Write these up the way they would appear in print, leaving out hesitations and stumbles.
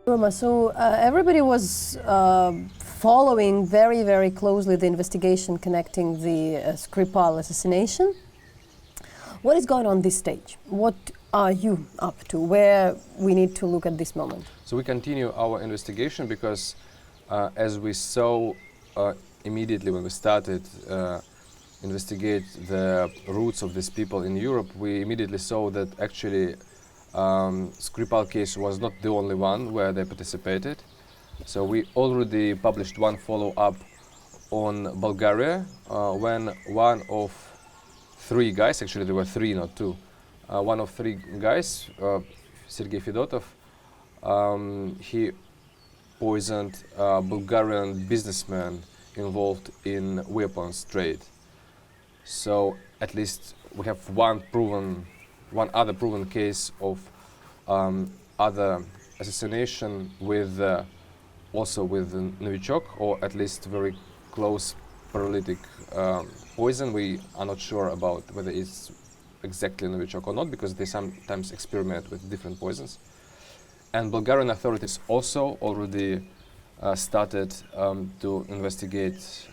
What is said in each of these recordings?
Roma, so everybody was following very, very closely the investigation connecting the Skripal assassination. What is going on this stage? What are you up to? Where we need to look at this moment? So we continue our investigation because as we saw immediately when we started investigate the roots of these people in Europe, we immediately saw that actually Skripal case was not the only one where they participated. So we already published one follow-up on Bulgaria when one of three guys, actually there were three, not two, one of three guys, Sergei Fedotov, he poisoned a Bulgarian businessman involved in weapons trade. So at least we have one other proven case of other assassination with also with Novichok, or at least very close paralytic poison. We are not sure about whether it's exactly Novichok or not, because they sometimes experiment with different poisons. And Bulgarian authorities also already started to investigate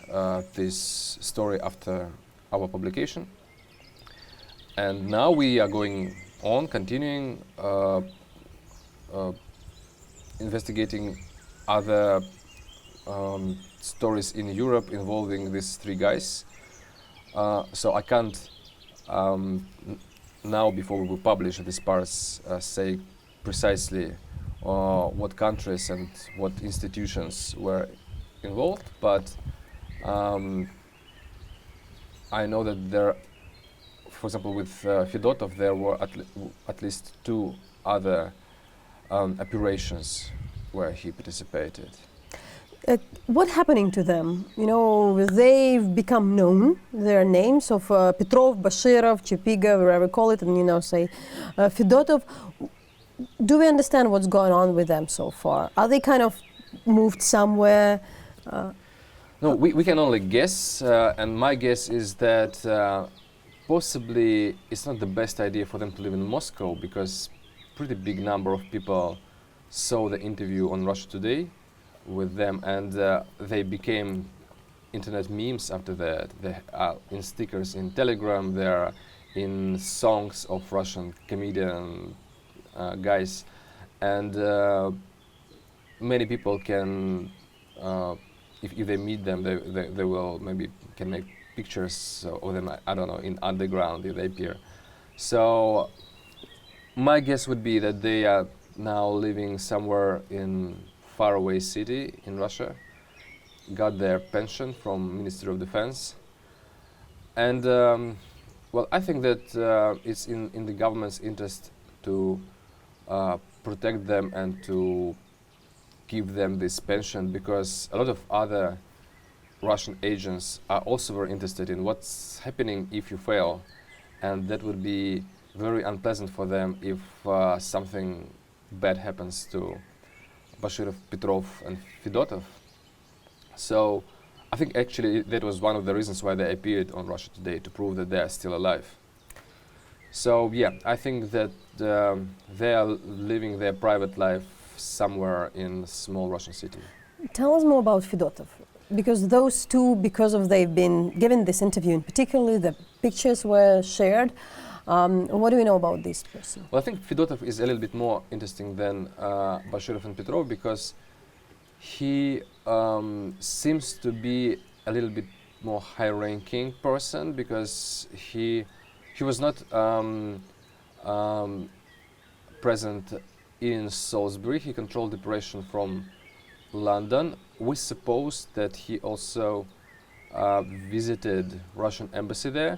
this story after our publication. And now we are going on, continuing investigating other stories in Europe involving these three guys. So I can't now, before we will publish these parts, say precisely what countries and what institutions were involved, but I know that there, for example, with Fedotov, there were at least two other operations where he participated. What happening to them? You know, they've become known, their names of Petrov, Boshirov, Chepiga, whatever you call it, and you know, say Fedotov. Do we understand what's going on with them so far? Are they kind of moved somewhere? No, we can only guess, and my guess is that possibly it's not the best idea for them to live in Moscow, because pretty big number of people saw the interview on Russia Today with them, and they became internet memes after that. They are in stickers in Telegram, they are in songs of Russian comedian guys, and many people can, if they meet them, they will maybe can make pictures of them, I don't know, in underground if they appear. So my guess would be that they are now living somewhere in faraway city in Russia, got their pension from Ministry of Defense, and well, I think that it's in the government's interest to protect them and to give them this pension, because a lot of other Russian agents are also very interested in what's happening if you fail, and that would be very unpleasant for them if something bad happens to Boshirov, Petrov and Fedotov. So I think actually that was one of the reasons why they appeared on Russia Today, to prove that they are still alive. So yeah, I think that they are living their private life somewhere in a small Russian city. Tell us more about Fedotov, because those two, because of they've been given this interview, and particularly the pictures were shared. What do we know about this person? Well, I think Fedotov is a little bit more interesting than Boshirov and Petrov, because he seems to be a little bit more high-ranking person, because he was not present in Salisbury. He controlled the operation from London. We suppose that he also visited Russian embassy there.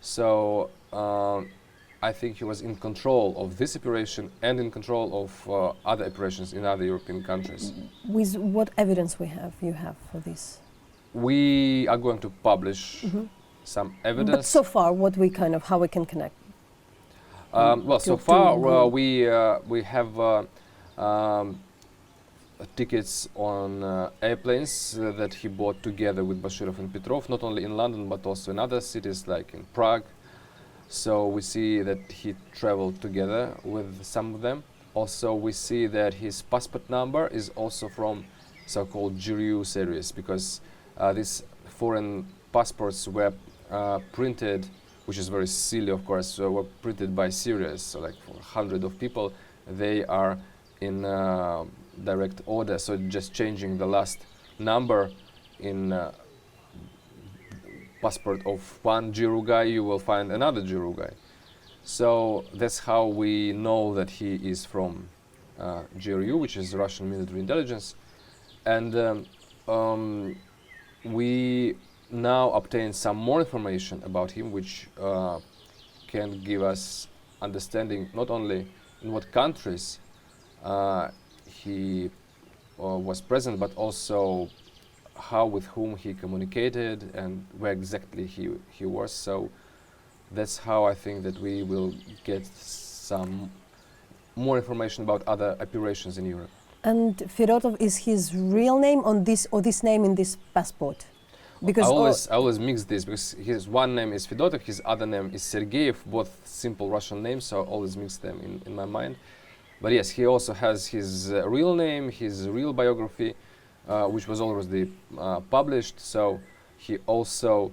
So I think he was in control of this operation and in control of other operations in other European countries. With what evidence you have for this? We are going to publish some evidence. But so far, how we can connect? Well, so far we have tickets on airplanes that he bought together with Boshirov and Petrov, not only in London but also in other cities like in Prague. So we see that he traveled together with some of them. Also, we see that his passport number is also from so-called GRU series, because these foreign passports were printed, which is very silly, of course, were printed by series. So like for 100 of people, they are in direct order. So just changing the last number in passport of one GRU guy, you will find another GRU guy. So that's how we know that he is from GRU, which is Russian military intelligence. And we now obtain some more information about him, which can give us understanding not only in what countries he was present, but also how, with whom he communicated and where exactly he was. So that's how I think that we will get some more information about other operations in Europe. And Fedotov is his real name on this, or this name in this passport? Because I always mix this, because his one name is Fedotov, his other name is Sergeyev, both simple Russian names, so I always mix them in my mind. But yes, he also has his real name, his real biography, which was already published. So he also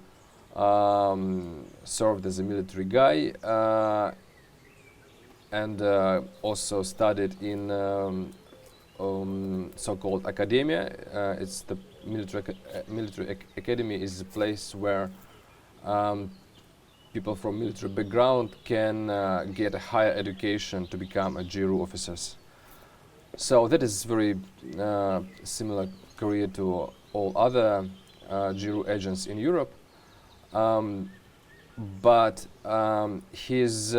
served as a military guy and also studied in so-called academia. It's the military academy is a place where people from military background can get a higher education to become a GRU officers. So that is very similar career to all other GRU agents in Europe. But his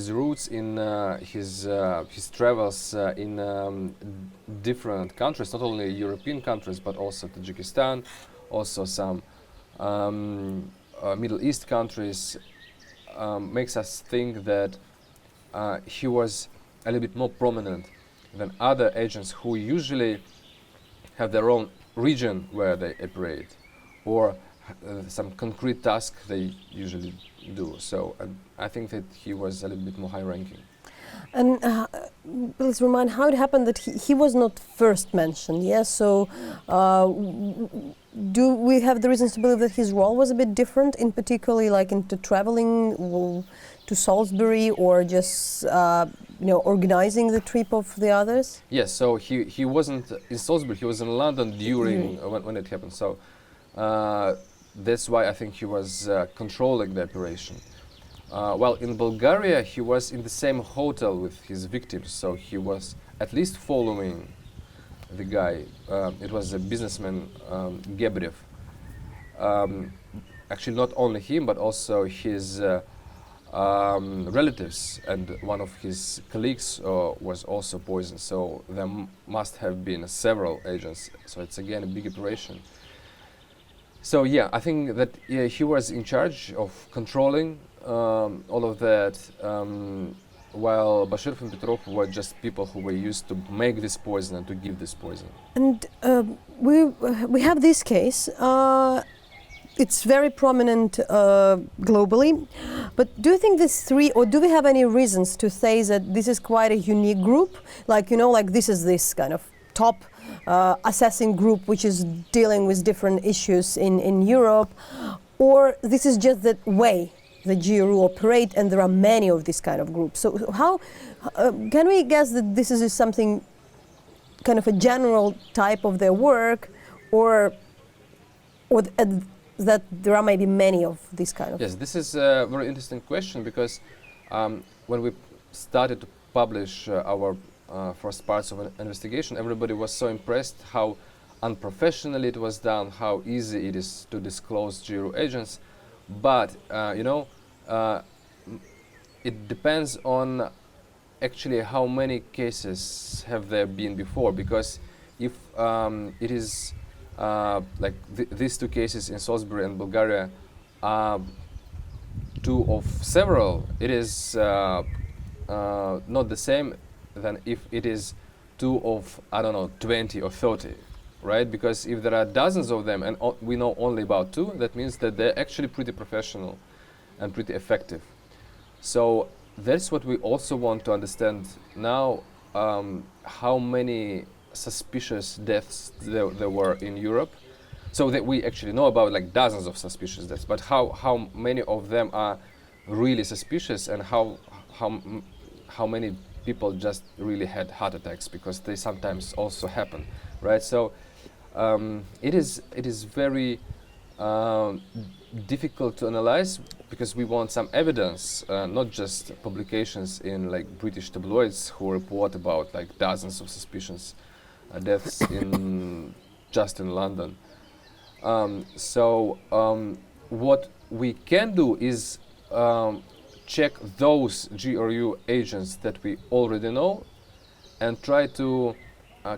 roots in his travels in different countries, not only European countries, but also Tajikistan, also some Middle East countries, makes us think that he was a little bit more prominent than other agents who usually have their own region where they operate, or some concrete task they usually do. So I think that he was a little bit more high-ranking. And please remind how it happened that he was not first mentioned. Yes, so do we have the reasons to believe that his role was a bit different, in particularly like into traveling to Salisbury, or just organizing the trip of the others? Yes, so he wasn't in Salisbury, he was in London during when it happened. So that's why I think he was controlling the operation. While in Bulgaria, he was in the same hotel with his victims, so he was at least following the guy. It was a businessman, Gebrev. Actually, not only him, but also his relatives, and one of his colleagues was also poisoned. So there must have been several agents. So it's again a big operation. So yeah, I think that he was in charge of controlling all of that, while Boshirov and Petrov were just people who were used to make this poison and to give this poison. And we have this case. It's very prominent globally. But do you think these three, or do we have any reasons to say that this is quite a unique group? Like, like this is this kind of top assessing group which is dealing with different issues in Europe, or this is just the way the GRU operate, and there are many of this kind of groups. So how can we guess that this is something kind of a general type of their work, or that there are maybe many of this kind of? Yes, this is a very interesting question, because when we started to publish our first parts of an investigation, everybody was so impressed how unprofessionally it was done, how easy it is to disclose GRU agents. But it depends on actually how many cases have there been before, because if it is like these two cases in Salisbury and Bulgaria are two of several, it is not the same than if it is two of, I don't know, 20 or 30, right? Because if there are dozens of them and we know only about two, that means that they're actually pretty professional and pretty effective. So that's what we also want to understand now, how many suspicious deaths there were in Europe. So that we actually know about like dozens of suspicious deaths, but how many of them are really suspicious, and how many people just really had heart attacks, because they sometimes also happen, right? So it is very difficult to analyze, because we want some evidence, not just publications in like British tabloids who report about like dozens of suspicious deaths in just in London. What we can do is check those GRU agents that we already know and try to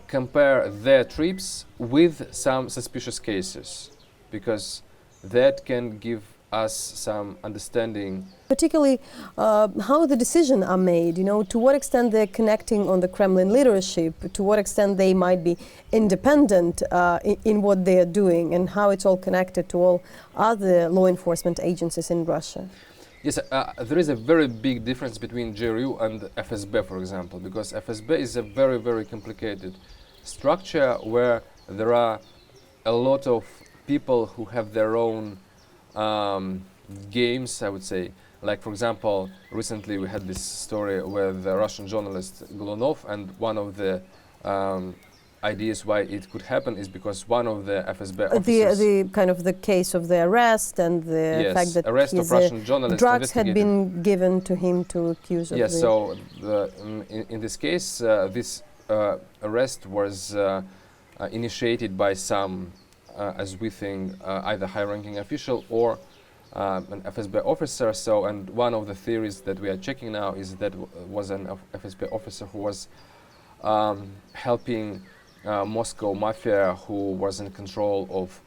compare their trips with some suspicious cases, because that can give us some understanding. Particularly how the decisions are made, to what extent they're connecting on the Kremlin leadership, to what extent they might be independent in what they're doing, and how it's all connected to all other law enforcement agencies in Russia. Yes, there is a very big difference between GRU and FSB, for example, because FSB is a very, very complicated structure where there are a lot of people who have their own games, I would say. Like, for example, recently we had this story with the Russian journalist Golunov, and one of the ideas why it could happen is because one of the FSB officers... The kind of the case of the arrest and the fact that arrest of Russian journalist drugs had been given to him to accuse of Yes, so in this case, this arrest was initiated by some, as we think, either high-ranking official or an FSB officer. So, and one of the theories that we are checking now is that was an FSB officer who was helping Moscow mafia, who was in control of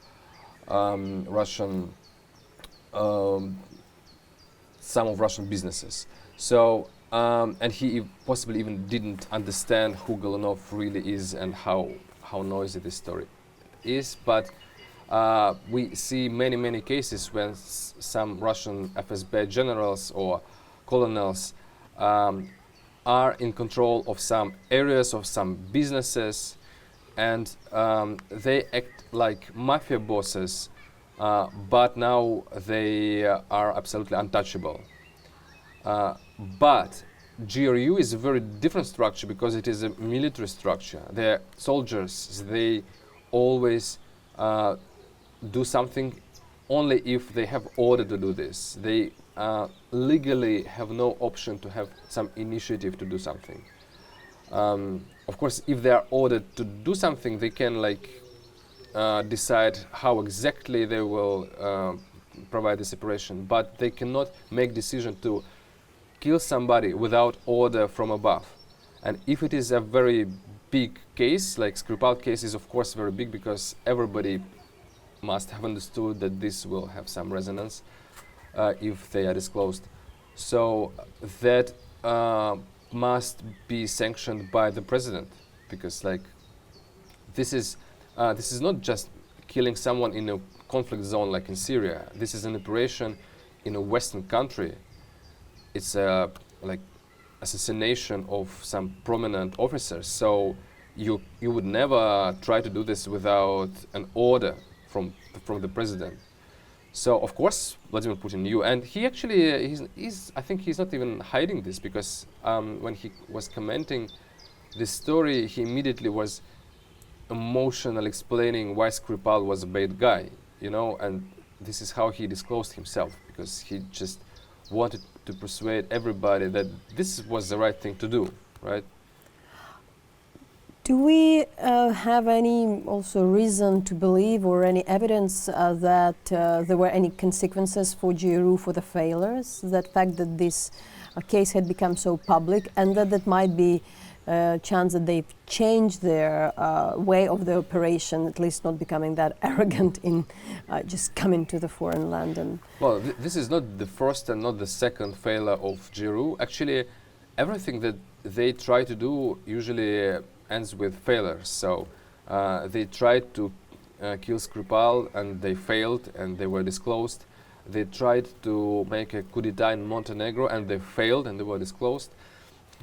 Russian, some of Russian businesses. So, and he possibly even didn't understand who Golunov really is and how noisy this story is. But we see many cases when some Russian FSB generals or colonels are in control of some areas of some businesses, and they act like mafia bosses, but now they are absolutely untouchable. But GRU is a very different structure because it is a military structure. They're soldiers. They always do something only if they have order to do this. They legally have no option to have some initiative to do something. Of course, if they are ordered to do something, they can decide how exactly they will provide this operation, but they cannot make decision to kill somebody without order from above. And if it is a very big case, like Skripal case is of course very big, because everybody must have understood that this will have some resonance if they are disclosed. So that must be sanctioned by the president, because this is not just killing someone in a conflict zone like in Syria. This is an operation in a Western country. It's like assassination of some prominent officers. So you would never try to do this without an order from the president. So of course Vladimir Putin knew, and he actually I think he's not even hiding this, because when he was commenting this story, he immediately was emotional, explaining why Skripal was a bad guy, and this is how he disclosed himself, because he just wanted to persuade everybody that this was the right thing to do, right? Do we have any also reason to believe, or any evidence that there were any consequences for GRU for the failures? That fact that this case had become so public, and that might be a chance that they've changed their way of the operation, at least not becoming that arrogant in just coming to the foreign land. And well, this is not the first and not the second failure of GRU. Actually, everything that they try to do usually ends with failures. So they tried to kill Skripal and they failed and they were disclosed. They tried to make a coup d'etat in Montenegro and they failed and they were disclosed.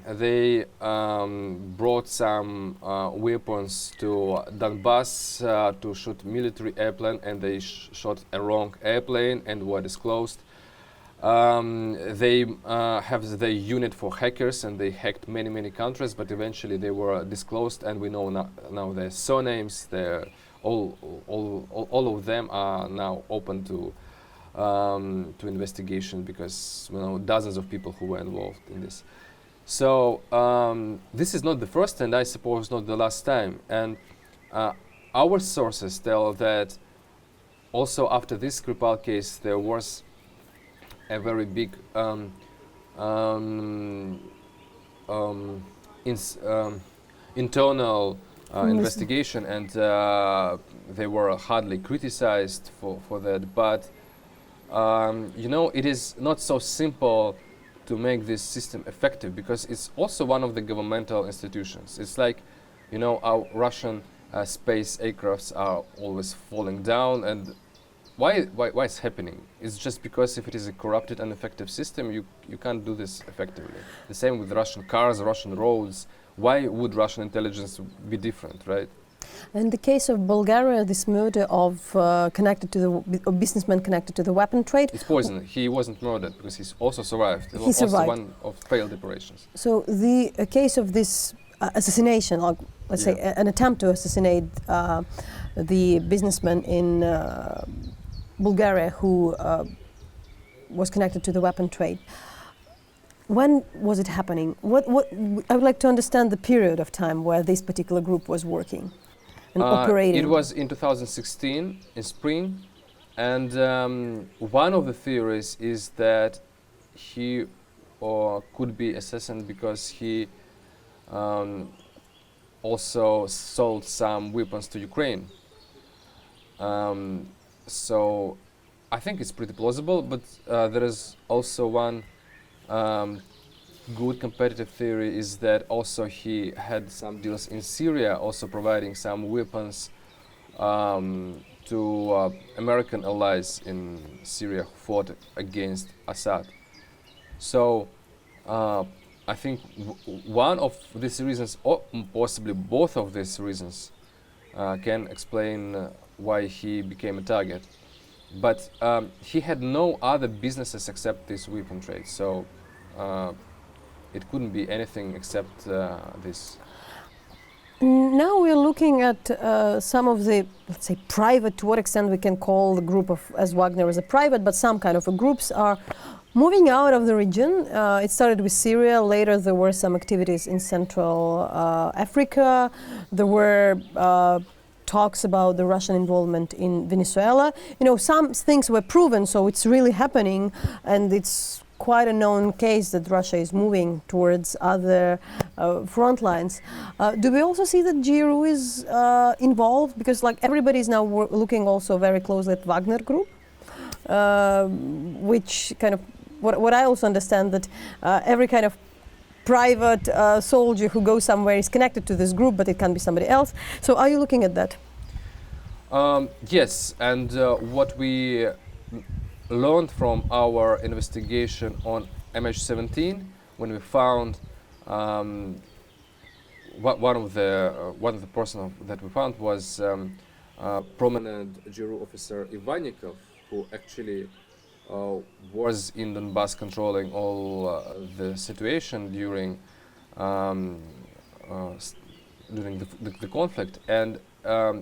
They brought some weapons to Donbass to shoot military airplane, and they shot a wrong airplane and were disclosed. They have the unit for hackers, and they hacked many countries, but eventually they were disclosed, and we know now their surnames. All of them are now open to investigation, because dozens of people who were involved in this. So this is not the first, and I suppose not the last time. And our sources tell that also after this Skripal case, there was a very big internal investigation, and they were hardly criticized for that. But it is not so simple to make this system effective, because it's also one of the governmental institutions. It's like, our Russian space aircrafts are always falling down, and why it's happening? It's just because if it is a corrupted and effective system, you can't do this effectively. The same with Russian cars, Russian roads. Why would Russian intelligence be different, right? In the case of Bulgaria, this murder of businessman connected to the weapon trade. It's poison. He wasn't murdered because he's also survived. He survived. One of failed operations. So the case of this assassination, or let's say an attempt to assassinate the businessman in Bulgaria who was connected to the weapon trade. When was it happening? What I would like to understand the period of time where this particular group was working and operating. It was in 2016 in spring, and one of the theories is that he could be assassin because he also sold some weapons to Ukraine. So I think it's pretty plausible, but there is also one good competitive theory is that also he had some deals in Syria, also providing some weapons to American allies in Syria who fought against Assad. So I think one of these reasons, or possibly both of these reasons, can explain why he became a target. But he had no other businesses except this weapon trade, so it couldn't be anything except this. Now we're looking at some of the, let's say, private, to what extent we can call the group of, as Wagner as a private, but some kind of groups are moving out of the region. It started with Syria, later there were some activities in Central Africa. There were talks about the Russian involvement in Venezuela. Some things were proven, so it's really happening, and it's quite a known case that Russia is moving towards other front lines. Do we also see that GRU is involved? Because everybody is now looking also very closely at Wagner Group, which kind of, what I also understand that every kind of private soldier who goes somewhere is connected to this group, but it can be somebody else. So are you looking at that? Yes, and what we learned from our investigation on MH17, when we found one of the person that we found was prominent GRU officer Ivannikov, who actually was in Donbass controlling all the situation during the conflict, and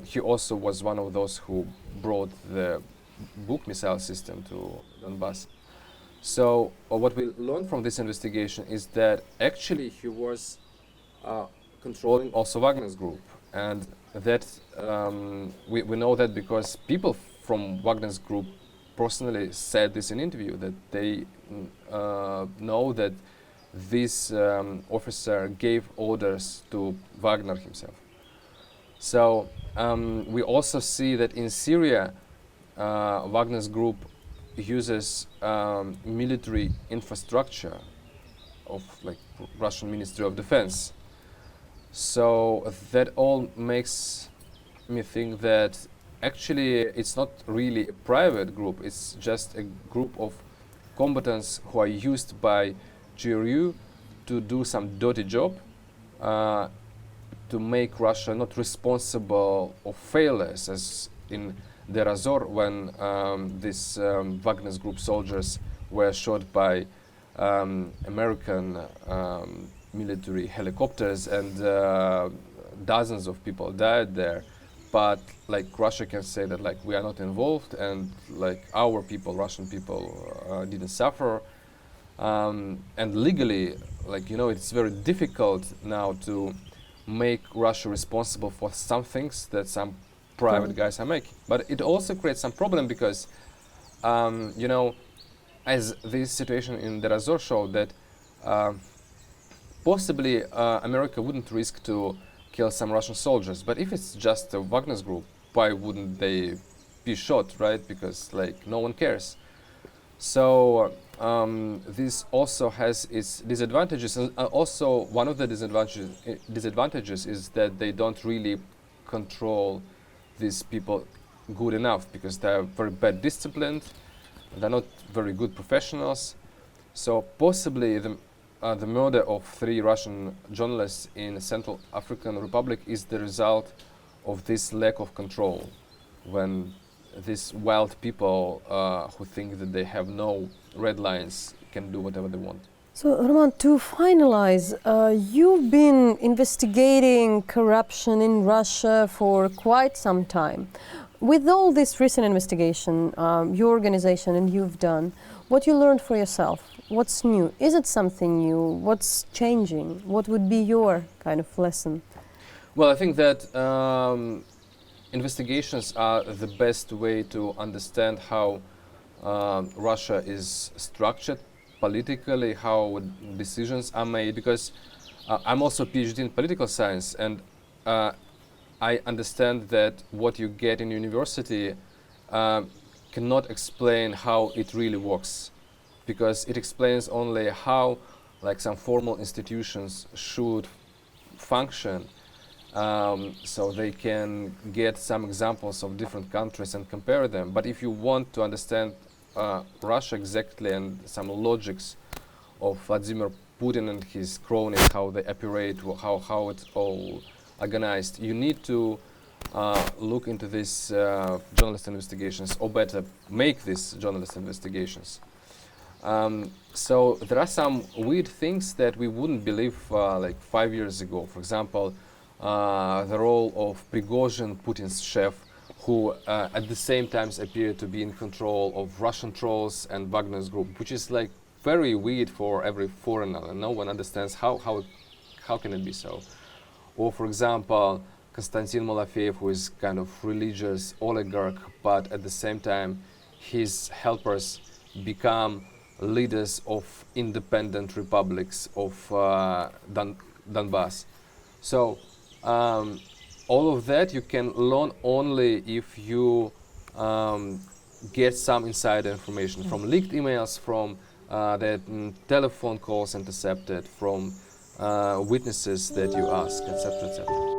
he also was one of those who brought the Buk missile system to Donbass. So what we learned from this investigation is that actually he was controlling also Wagner's group, and that we know that because people from Wagner's group personally said this in interview, that they know that this officer gave orders to Wagner himself. So we also see that in Syria, Wagner's group uses military infrastructure of Russian Ministry of Defense. So that all makes me think that actually it's not really a private group, it's just a group of combatants who are used by GRU to do some dirty job, to make Russia not responsible of failures, as in Deir Azor when these Wagners group soldiers were shot by American military helicopters, and dozens of people died there. But like Russia can say that like we are not involved, and like our people, Russian people, didn't suffer. And legally, like it's very difficult now to make Russia responsible for some things that some private guys are making. But it also creates some problem because, as this situation in Deir Azor showed, that possibly America wouldn't risk to kill some Russian soldiers. But if it's just a Wagner's group, why wouldn't they be shot, right? Because like no one cares. So this also has its disadvantages, and also one of the disadvantages is that they don't really control these people good enough, because they are very bad disciplined, they're not very good professionals. So possibly the murder of 3 Russian journalists in Central African Republic is the result of this lack of control, when these wild people who think that they have no red lines can do whatever they want. So, Roman, to finalize, you've been investigating corruption in Russia for quite some time. With all this recent investigation, your organization and you've done, what you learned for yourself? What's new? Is it something new? What's changing? What would be your kind of lesson? Well, I think that investigations are the best way to understand how Russia is structured politically, how decisions are made, because I'm also a PhD in political science, and I understand that what you get in university cannot explain how it really works, because it explains only how like some formal institutions should function. So they can get some examples of different countries and compare them. But if you want to understand Russia exactly and some logics of Vladimir Putin and his cronies, how they operate, how it's all organized, you need to look into these journalist investigations, or better, make these journalist investigations. So there are some weird things that we wouldn't believe like 5 years ago. For example, the role of Prigozhin, Putin's chef, who at the same time appeared to be in control of Russian trolls and Wagner's group, which is like very weird for every foreigner, and no one understands how can it be so. Or for example, Konstantin Malafeyev, who is kind of religious oligarch, but at the same time his helpers become leaders of independent republics of Donbass. So all of that you can learn only if you get some insider information from leaked emails, from telephone calls intercepted, from witnesses that you ask, etc., etc.